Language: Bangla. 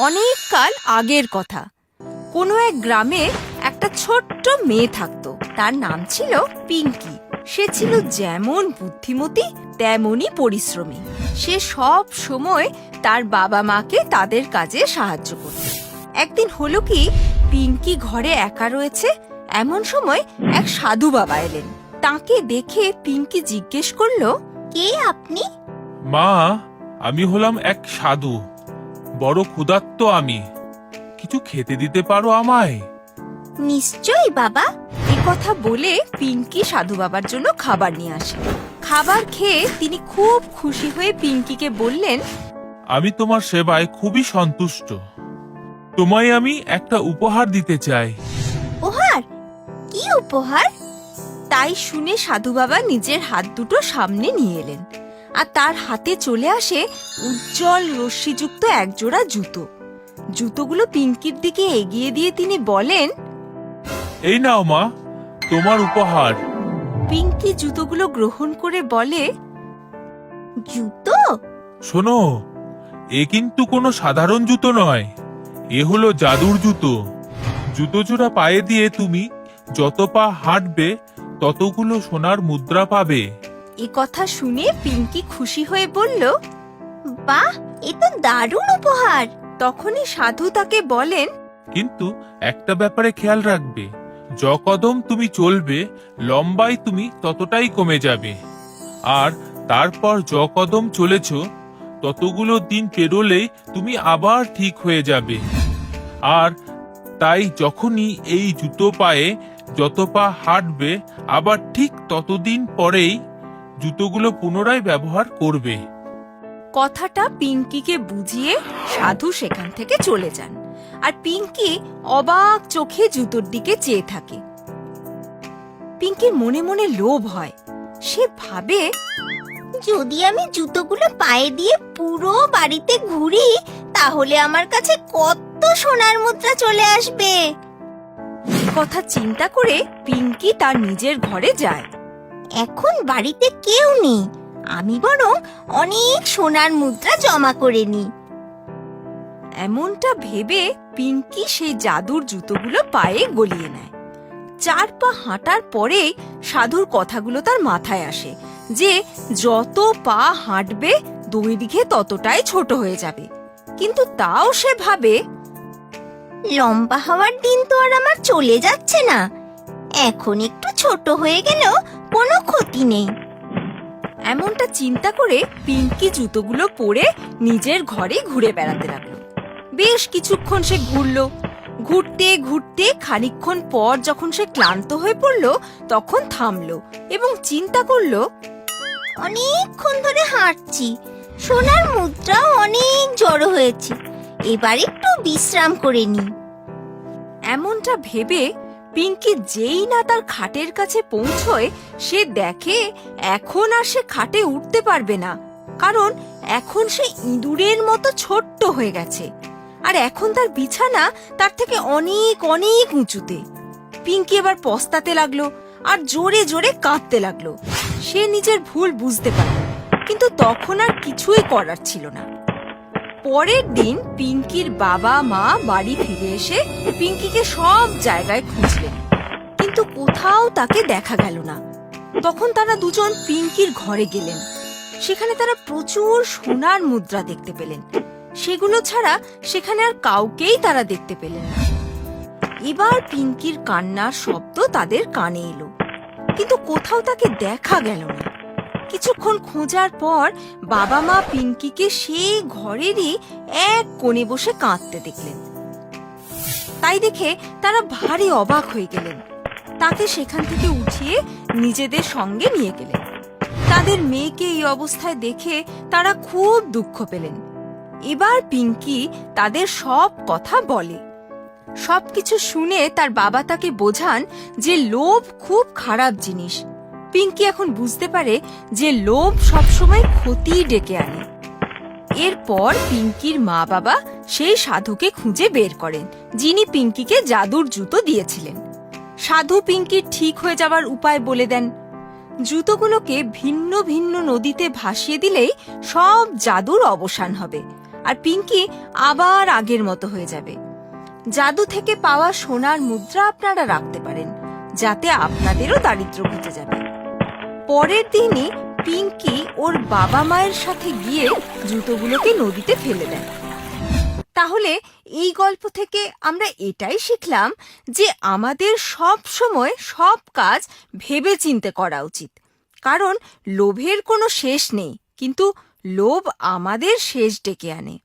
অনেক কাল আগের কথা। কোনো এক গ্রামে একটা ছোট্ট মেয়ে থাকতো। তার নাম ছিল পিঙ্কি। সে ছিল যেমন বুদ্ধিমতী তেমনই পরিশ্রমী। সে সব সময় তার বাবা মাকে তাদের কাজে সাহায্য করত। একদিন হলো কি, পিঙ্কি ঘরে একা রয়েছে, এমন সময় এক সাধু বাবা এলেন। তাকে দেখে পিঙ্কি জিজ্ঞেস করলো, কে আপনি? মা, আমি হলাম এক সাধু। বড় ক্ষুধার্ত আমি। কিছু খেতে দিতে পারো আমায়? নিশ্চয়ই বাবা। এ কথা বলে পিঙ্কি সাধু বাবার জন্য খাবার নিয়ে আসে। খাবার খেয়ে তিনি খুব খুশি হয়ে পিঙ্কিকে বললেন, আমি তোমার সেবায় খুবই সন্তুষ্ট। তোমায় আমি একটা উপহার দিতে চাই। উপহার? কি উপহার? তাই শুনে সাধু বাবা নিজের হাত দুটো সামনে নিয়ে এলেন, আর তার হাতে চলে আসে উজ্জ্বল রশ্মিযুক্ত একজোড়া জুতো। জুতোগুলো পিঙ্কির দিকে এগিয়ে দিয়ে তিনি বলেন, এই নাও মা, তোমার উপহার। পিঙ্কি জুতোগুলো গ্রহণ করে বলে, জুতো? শোনো, এ কিন্তু কোনো সাধারণ জুতো নয়। এ হলো জাদুর জুতো। জুতো জোড়া পায়ে দিয়ে তুমি যত পা হাঁটবে ততগুলো সোনার মুদ্রা পাবে। এ কথা শুনে পিঙ্কি খুশি হয়ে বলল, বাহ, এ তো দারুণ উপহার। তখনই সাধু তাকে বলেন, কিন্তু একটা ব্যাপারে খেয়াল রাখবে, য কদম তুমি চলবে লম্বায় তুমি ততটাই কমে যাবে। আর তারপর য কদম চলেছ ততগুলো দিন পেরোলেই তুমি আবার ঠিক হয়ে যাবে। আর তাই যখনই এই জুতো পায়ে যত পা হাঁটবে আবার ঠিক ততদিন পরেই জুতোগুলো পুনরায় ব্যবহার করবে। কথাটা পিঙ্কিকে বুঝিয়ে সাধু সেখান থেকে চলে যান। আর পিঙ্কি অবাক চোখে জুতোর দিকে চেয়ে থাকে। পিঙ্কির মনে মনে লোভ হয়। সে ভাবে, যদি আমি জুতোগুলো পায়ে দিয়ে পুরো বাড়িতে ঘুরি তাহলে আমার কাছে কত সোনার মুদ্রা চলে আসবে। কথা চিন্তা করে পিঙ্কি তার নিজের ঘরে যায়। এখন বাড়িতে কেউ নেই, আমি বরং অনেক সোনার মুদ্রা জমা করে নিই। এমনটা ভেবে পিঙ্কি সেই জাদুর জুতোগুলো পায়ে গলিয়ে নেয়। 4 পা হাঁটার পরে সাধুর কথাগুলো তার মাথায় আসে যে যত পা হাঁটবে দৈর্ঘ্যে ততটাই ছোট হয়ে যাবে। কিন্তু তাও সে ভাবে, লম্বা হওয়ার দিন তো আর আমার চলে যাচ্ছে না, এখন একটু ছোট হয়ে গেলেও কোনো ক্ষতি নেই। এমনটা চিন্তা করে পিঙ্কি জুতোগুলো পরে নিজের ঘরে ঘুরে বেড়াতে লাগলো। বেশ কিছুক্ষণ সে ঘুরলো। ঘুরতে ঘুরতে খানিকক্ষণ পর যখন সে ক্লান্ত হয়ে পড়লো তখন থামলো এবং চিন্তা করলো, অনেকক্ষণ ধরে হাঁটছি, সোনার মুদ্রাও অনেক জড়ো হয়েছে, এবার একটু বিশ্রাম করে নি। এমনটা ভেবে পিঙ্কি যেই না তার খাটের কাছে পৌঁছয় সে দেখে এখন আর সে খাটে উঠতে পারবে না, কারণ এখন সে ইঁদুরের মতো ছোট্ট হয়ে গেছে। আর এখন তার বিছানা তার থেকে অনেক অনেক উঁচুতে। পিঙ্কি এবার পস্তাতে লাগলো আর জোরে জোরে কাঁদতে লাগলো। সে নিজের ভুল বুঝতে পারল, কিন্তু তখন আর কিছুই করার ছিল না। পরের দিন পিঙ্কির বাবা মা বাড়ি ফিরে এসে পিঙ্কিকে সব জায়গায় খুঁজলেন, কিন্তু কোথাও তাকে দেখা গেল না। তখন তারা দুজন পিঙ্কির ঘরে গেলেন। সেখানে তারা প্রচুর সোনার মুদ্রা দেখতে পেলেন। সেগুলো ছাড়া সেখানে আর কাউকেই তারা দেখতে পেলেন না। এবার পিঙ্কির কান্নার শব্দ তাদের কানে এলো, কিন্তু কোথাও তাকে দেখা গেল না। কিছুক্ষণ খোঁজার পর বাবা মা পিঙ্কিকে সেই ঘরেরই এক কোণে বসে কাঁদতে দেখলেন। তাই দেখে তারা ভারী অবাক হয়ে গেলেন। তাকে সেখান থেকে উঠিয়ে নিজেদের সঙ্গে নিয়ে গেলেন। তাদের মেয়েকে এই অবস্থায় দেখে তারা খুব দুঃখ পেলেন। এবার পিঙ্কি তাদের সব কথা বলে। সবকিছু শুনে তার বাবা তাকে বোঝান যে লোভ খুব খারাপ জিনিস। পিঙ্কি এখন বুঝতে পারে যে লোভ সবসময় ক্ষতি ডেকে আনে। এরপর পিঙ্কির মা বাবা সেই সাধুকে খুঁজে বের করেন যিনি পিঙ্কিকে জাদুর জুতো দিয়েছিলেন। সাধু পিঙ্কির ঠিক হয়ে যাওয়ার উপায় বলে দেন। জুতোগুলোকে ভিন্ন ভিন্ন নদীতে ভাসিয়ে দিলেই সব জাদুর অবসান হবে আর পিঙ্কি আবার আগের মতো হয়ে যাবে। জাদু থেকে পাওয়া সোনার মুদ্রা আপনারা রাখতে পারেন, যাতে আপনাদেরও দারিদ্র্য ঘুচে যাবে। পরের দিনই পিঙ্কি ওর বাবা মায়ের সাথে গিয়ে জুতোগুলোকে নদীতে ফেলে দেয়। তাহলে এই গল্প থেকে আমরা এটাই শিখলাম যে আমাদের সব সময় সব কাজ ভেবেচিন্তে করা উচিত, কারণ লোভের কোনো শেষ নেই, কিন্তু লোভ আমাদের শেষ ডেকে আনে।